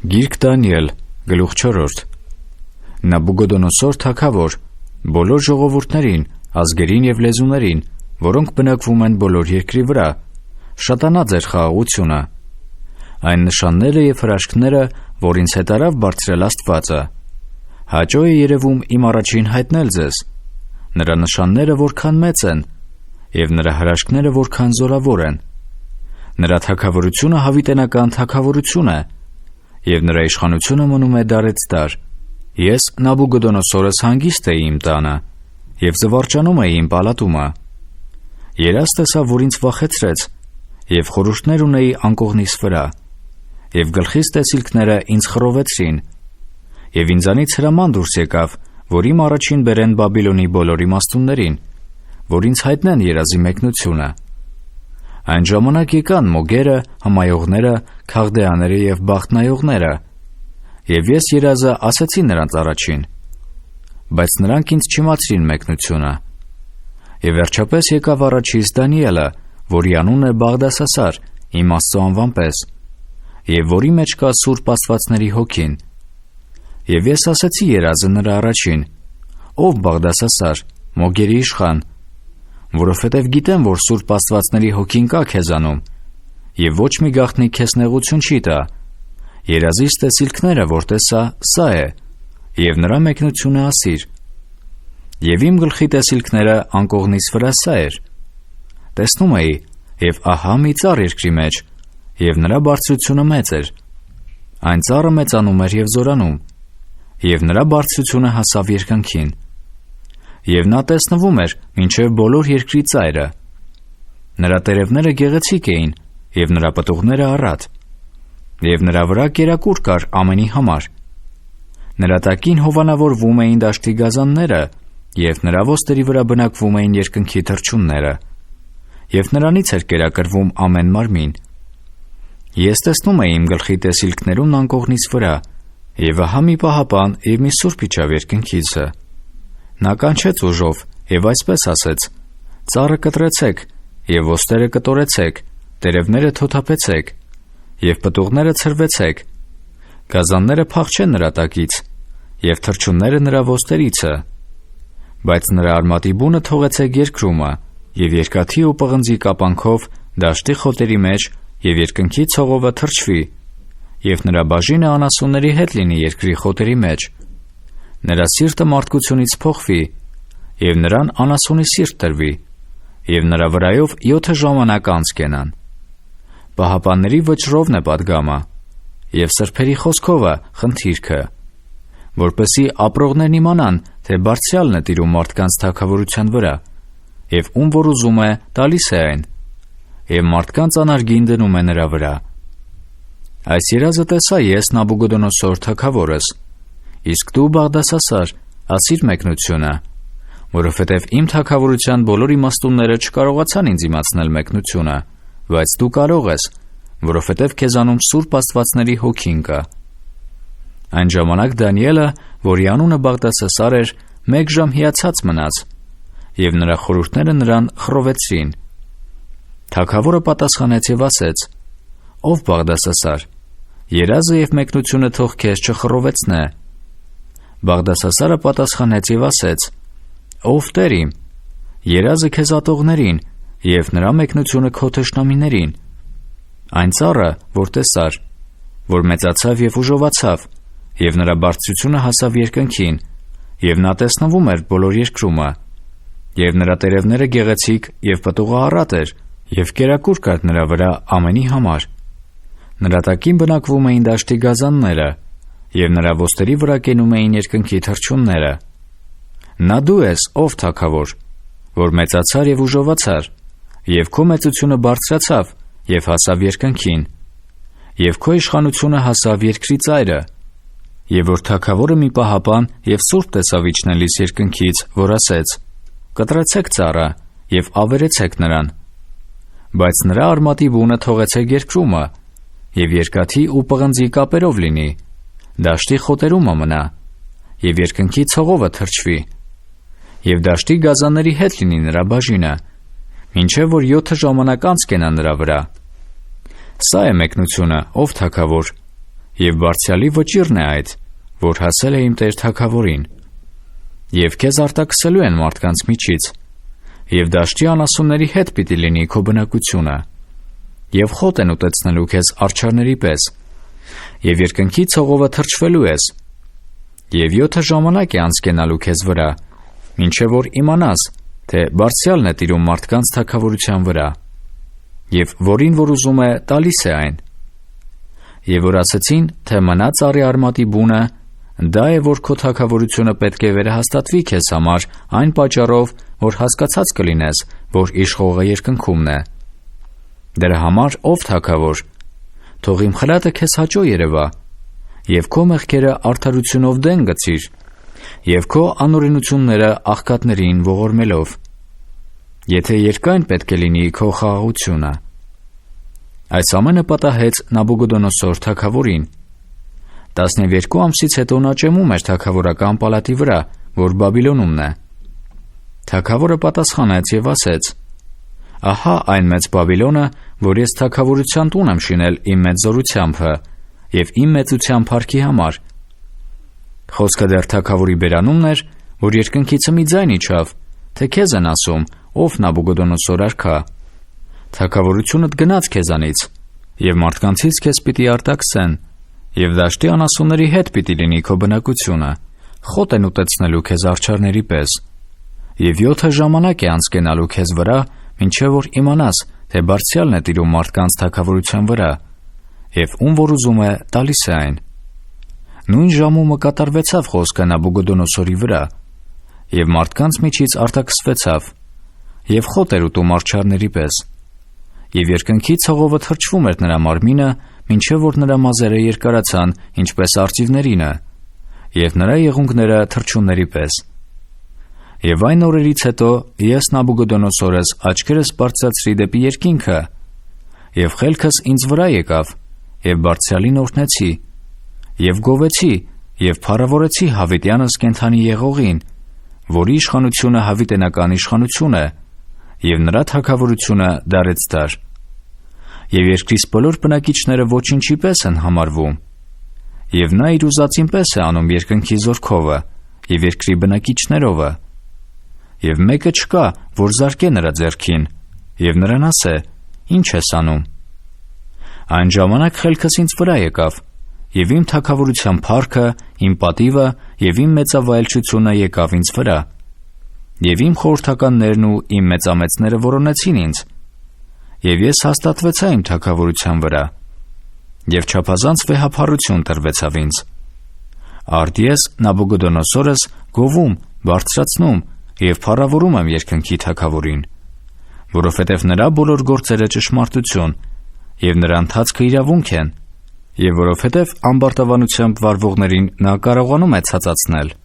Գիրք Դանիել, գլուխ 4. Նաբուգոդոնոսոր թագավոր բոլոր ժողովուրդներին, ազգերին և լեզուներին, որոնք բնակվում են բոլոր երկրի վրա, շատանա ձեր խաղաղությունը։ Այն նշանները և հրաշքները, որ ինձ հետ արավ բարձրել Աստվածը, հաճո է երևում իմ առաջին հայտնել ձեզ։ Նրա նշանները որքան մեծ են, և նրա հրաշքները որքան զորավոր են։ Նրա թագավորությունը հավիտենական թագավորություն է, և նրա իշխանությունը մնում է դարեց դար։ Ես Նաբուգոդոնոսորս հանգիստ էի իմ տանը, և զվարճանում էի իմ պալատումը։ Երազ տեսա, որ ինձ վախեցրեց, և խորհուրդներ ունեի անկողնիս վրա, և գլխիս տեսիլքները ինձ խռովեցրին, և ինձանից հրաման դուրս եկավ, որ իմ առաջին բերեն Բաբիլոնի բոլոր իմաստուններին, որ ինձ հայտնեն երազի մեկնությունը։ Այն ժամանակ եկան մոգերը, հմայողները, քաղդեաները և բախտնայողները, և ես երազը ասեցի նրանց առաջին, բայց նրանք ինձ չիմացրին մեկնությունը։ Եվ վերջապես եկավ առաջիս Դանիելը, որի անունը Բաղդասասար, իմ Աստծո անվան պես, և որի մեջ կա Սուրբ Աստվածների հոգին։ Եվ ես ասեցի երազը նրա առաջին. «Ով Բաղդասասար, մոգերի իշխան, որովհետև գիտեմ, որ Սուրբ Աստվածների հոգին կա քեզանում, և ոչ մի գաղտնիք քեզ նեղություն չի տա։ Երազիս տեսիլքները, որ տեսա, սա է, և նրա մեկնությունը ասիր։ Եվ իմ գլխի տեսիլքները անկողնիս վրա սա էր. տեսնում էի, և ահա մի ծառ երկրի մեջ, և նրա բարձրությունը մեծ էր։ Այն ծառը մեծանում էր և զորանում, և նրա բարձրությունը հասավ երկնքին։ Եվ նա տեսնվում էր մինչև բոլոր երկրի ծայրը։ Նրա տերևները գեղեցիկ էին, և նրա պտուղները առատ, և նրա վրա կերակուր կար ամենի համար։ Նրա տակին հովանավորվում էին դաշտի գազանները, և նրա ոստերի վրա բնակվում էին երկնքի թռչունները, և նրանից էր կերակրվում ամեն մարմին։ Ես տեսնում էի իմ գլխի տեսիլքներուն անկողնիս վրա, և ահա մի պահապան և մի սուրբ իջավ երկնքիցը։ Նա կանչեց ուժով և այսպես ասեց. «Ծառը կտրեցեք, և ոստերը կտորեցեք, տերևները թոթափեցեք, և պտուղները ցրվեցեք, գազանները փախչեն նրա տակից, և թռչունները նրա ոստերիցը, բայց նրա արմատի բունը թողեցեք երկրումը, և երկաթի ու պղնձի կապանքով դաշտի խոտերի մեջ և երկնքի ցողովը թրջվի, և նրա բաժինը անասունների հետ լինի երկրի խոտերի մեջ։ Նրա սիրտը մարդկությունից փոխվի, և նրան անասունի սիրտ տրվի, և նրա վրայով 7 ժամանակ անց կենան։ Պահապանների վճռովն է պատգամը, և սրբերի խոսքովը խնդիրքը, որպեսզի ապրողներն իմանան, թե Բարձրյալն է տիրում մարդկանց թագավորության վրա, և ում որ ուզում է, տալիս է այն, և մարդկանց անարգին դնում է նրա վրա։ Այս երազը տեսա ես Նաբուգոդոնոսոր թագավորս, իսկ դու Բաղդասասար, ասիր մեկնությունը, որովհետև իմ թագավորության բոլոր իմաստունները չկարողացան ինձ իմացնել մեկնությունը, բայց դու կարող ես, որովհետև քեզանում Սուրբ Աստվածների հոգին կա»։ Այն ժամանակ Դանիելը, որի անունը Բաղդասասար էր, 1 ժամ հիացած մնաց, և նրա խորհուրդները նրան խռովեցրին։ Թագավորը պատասխանեց և ասեց. «Ով Բաղդասասար, երազը և մեկնությունը թող քեզ չխռովեցնե»։ Բաղդասասարը պատասխանեց և ասեց. «Ով Տեր իմ, երազը քեզ ատողներին, և նրա մեկնությունը քո թշնամիներին։ Այն ծառը, որ տեսար, որ մեծացավ և ուժովացավ, և նրա բարձրությունը հասավ երկնքին, և նա տեսնվում էր բոլոր երկրումը, և նրա տերևները գեղեցիկ և պտուղը առատ էր, և կերակուր կար նրա վրա ամենի համար։ Նրա տակին բնակվում էին դաշտի գազանները, և նրա ոստերի վրա կենում էին երկնքի թռչունները։ Նա դու ես, ով թագավոր, որ մեծացար և ուժովացար, և քո մեծությունը բարձրացավ և հասավ երկնքին, և քո իշխանությունը հասավ երկրի ծայրը, և որ թագավորը մի պահապան և սուրբ տեսավ իջնելիս երկնքից, որ ասեց. «Կտրեցեք ծառը և ավերեցեք նրան, բայց նրա արմատի բունը թողեցեք երկրումը, և երկաթի ու պղնձի կապերով լինի, դաշտի խոտերումը մնա, և երկնքի ցողովը թրջվի, և դաշտի գազանների հետ լինի նրա բաժինը, մինչև որ 7 ժամանակ անց կենա նրա վրա։ Սա է մեկնությունը, ով թագավոր, Եվ Բարձրյալի վճիռն է այդ, որ հասել է իմ Տեր թագավորին։ Եվ քեզ արտաքսելու են մարդկանց միջից, և դաշտի անասունների հետ պիտի լինի քո բնակությունը, և խոտ են ուտեցնելու քեզ արջարների պես, և երկնքի ցողովը թրջվելու ես, և 7 ժամանակ է անցկենալու քեզ վրա, մինչև որ իմանաս, թե Բարձրյալն է տիրում մարդկանց թագավորության վրա, և որին որ ուզում է, տալիս է այն։ Եվ որ ասեցին, թե մնա ծառի արմատի բունը, դա է, որ քո թագավորությունը պետք է վերահաստատվի քեզ համար այն պատճառով, որ հասկացած կլինես, որ իշխողը երկնքումն է։ Դրա համար, ով թագավոր, թող իմ խրատը քեզ հաճո երևա, և քո մեղքերը արդարությունով դեն գցիր, և քո անօրենությունները աղքատներին ողորմելով, եթե երկայն պետք է լինի քո խաղաղությունը։ Այս ամենը պատահեց Նաբուգոդոնոսոր թագավորին։ 12 ամսից հետո նա ճեմում էր թագավորական պալատի վրա, որ Բաբիլոնումն է։ Թագավորը պատասխանեց և ասեց. «Ահա այն մեծ Բաբիլոնը, որ ես թագավորության տուն եմ շինել իմ մեծ զորությանքը և իմ մեծության փառքի համար»։ Խոսքը դեռ թագավորի բերանումն էր, որ երկնքից մի ձայն իջավ, թե քեզ են ասում, ով Նաբուգոդոնոսոր արքա. թագավորությունդ գնաց քեզանից, և մարդկանցից քեզ պիտի արտաքսեն, և դաշտի անասունների հետ պիտի լինի քո բնակությունը, խոտ են ուտեցնելու քեզ արջարների պես, և 7 ժամանակ է անցկենալու քեզ վրա, մինչև որ իմանաս, թե Բարձրյալն է տիրում մարդկանց թագավորության վրա, և ում որ ուզում է, տալիս է այն։ Նույն ժամումը կատարվեցավ խոսքը Նաբուգոդոնոսորի վրա, և մարդկանց միջից արտաքսվեցավ, և խոտ էր ուտում արջարների պես, և երկնքի ցողովը թրջվում էր նրա մարմինը, մինչև որ նրա մազերը երկարացան, ինչպես արծիվներինը, և նրա եղունգները թռչունների պես։ Եվ այն օրերից հետո ես Նաբուգոդոնոսորս աչքերս բարձրացրի դեպի երկինքը, և խելքս ինձ վրա եկավ, և Բարձրյալին օրհնեցի, և գովեցի, և փառավորեցի հավիտյանս կենդանի եղողին, որի իշխանությունը հավիտենական իշխանություն է, և նրա թագավորությունը դարեց դար։ Եվ երկրիս բոլոր բնակիչները ոչինչի պես են համարվում, և նա իր ուզածին պես է անում երկնքի զորքովը և երկրի բնակիչներովը, և մեկը չկա, որ զարկե նրա ձեռքին, և նրան ասե. «Ի՞նչ ես անում»։ Այն ժամանակ խելքս ինձ վրա եկավ, և իմ թագավորության փառքը, իմ պատիվը և իմ մեծավայելչությունը եկավ ինձ վրա, և իմ խորհրդականներն ու իմ մեծամեծները որոնեցին ինձ, և ես հաստատվեցա իմ թագավորության վրա, և չափազանց վեհափառություն տրվեցավ ինձ։ Արդ ես Նաբուգոդոնոսորս գովում, բարձրացնում և փառավորում եմ երկնքի թագավորին, որովհետև նրա բոլոր գործերը ճշմարտություն, և նրա ընթացքը իրավունք են, և որովհետև ամբարտավանությամբ վարվողներին նա կարողանում է ցածացնել։